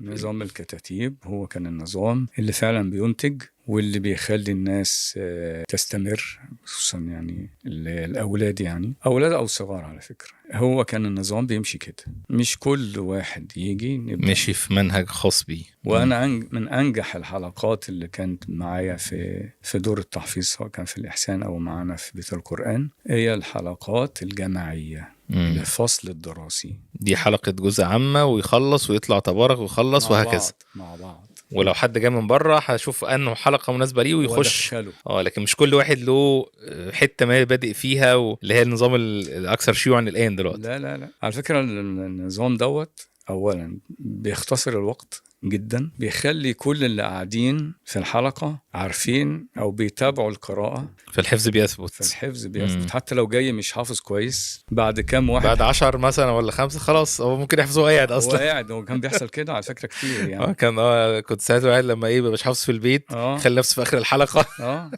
نظام الكتاتيب هو كان النظام اللي فعلا بينتج واللي بيخلي الناس تستمر، خصوصا يعني الأولاد، يعني أولاد أو صغار. على فكرة هو كان النظام بيمشي كده، مش كل واحد يجي مشي في منهج خاص بيه. وأنا من أنجح الحلقات اللي كانت معايا في دور التحفيظ، سواء كان في الإحسان أو معنا في بيت القرآن، هي الحلقات الجماعية للفصل الدراسي. دي حلقة جزء عامة ويخلص ويطلع تبارك ويخلص وهكذا مع بعض. ولو حد جاي من بره هشوف انه حلقه مناسبه ليه ويخش. لكن مش كل واحد له حته ما بادئ فيها، واللي هي النظام الاكثر شيوعا الان دلوقتي. لا على فكره النظام دوت اولا بيختصر الوقت جدا، بيخلي كل اللي قاعدين في الحلقة عارفين أو بيتابعوا القراءة، فالحفظ بيثبت. حتى لو جاي مش حافظ كويس، بعد كام واحد، بعد 10 مثلا ولا 5 خلاص هو ممكن يحفظه قاعد أصلا. هو كان بيحصل كده على فكرة كتير يعني. كنت ساعتها قاعد لما مش حافظ في البيت خلي نفسه في آخر الحلقة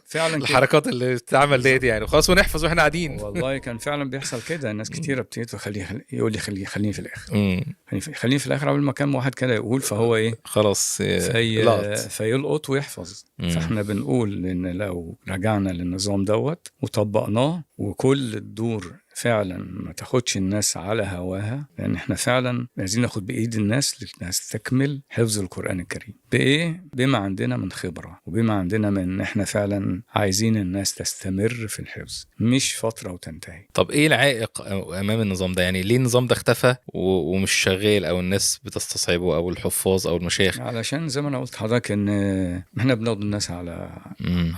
فعلا الحركات اللي بتتعمل ديت يعني، وخلاص ونحفظ واحنا قاعدين. والله كان فعلا بيحصل كده، الناس كتيرة بتيجي يقول لي خليني في الآخر، خليني في الآخر قبل ما كان واحد كده يقول، فهو إيه خلاص فيلقط ويحفظ. فاحنا بنقول ان لو رجعنا للنظام دوت وطبقناه وكل الدور فعلا ما تاخدش الناس على هواها، لان احنا فعلا عايزين ناخد بايد الناس لنستكمل حفظ القرآن الكريم بايه، بما عندنا من خبرة وبما عندنا من احنا فعلا عايزين الناس تستمر في الحفظ، مش فترة وتنتهي. طب ايه العائق امام النظام ده؟ يعني ليه النظام ده اختفى ومش شغال، او الناس بتستصعبه، او الحفاظ او المشايخ؟ علشان زي ما انا قلت حضرتك ان احنا بناخد الناس على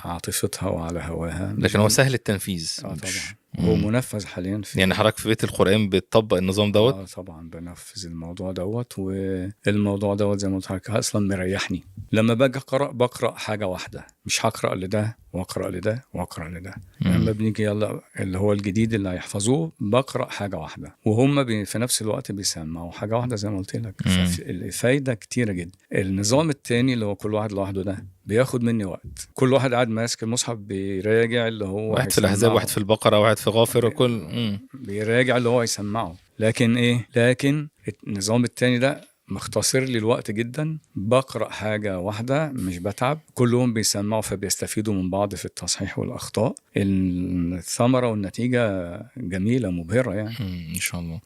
عاطفتها وعلى هواها، لكن هو سهل التنفيذ. طبعا هو منفذ حاليا يعني حضرتك في بيت القرآن بتطبق النظام دوت؟ طبعا بنفذ الموضوع دوت، والموضوع دوت زي ما قلت لك اصلا مريحني. لما باجي بقرا حاجه واحده، مش هقرا لده واقرا لده واقرا لده. لما بنيجي يلا اللي هو الجديد اللي هيحفظوه بقرا حاجه واحده، وهم في نفس الوقت بيسمعوا حاجه واحده زي ما قلت لك. الفايده كتيره جدا. النظام التاني اللي هو كل واحد لوحده ده بياخد مني وقت، كل واحد قاعد ماسك المصحف بيراجع اللي هو واحد في الأحزاب، واحد في البقرة، واحد في غافر، وكل بيراجع اللي هو يسمعه. لكن النظام التاني ده مختصر لي الوقت جدا، بقرأ حاجة واحدة مش بتعب، كلهم بيسمعوا فبيستفيدوا من بعض في التصحيح والأخطاء. الثمرة والنتيجة جميلة مبهرة يعني. إن شاء الله.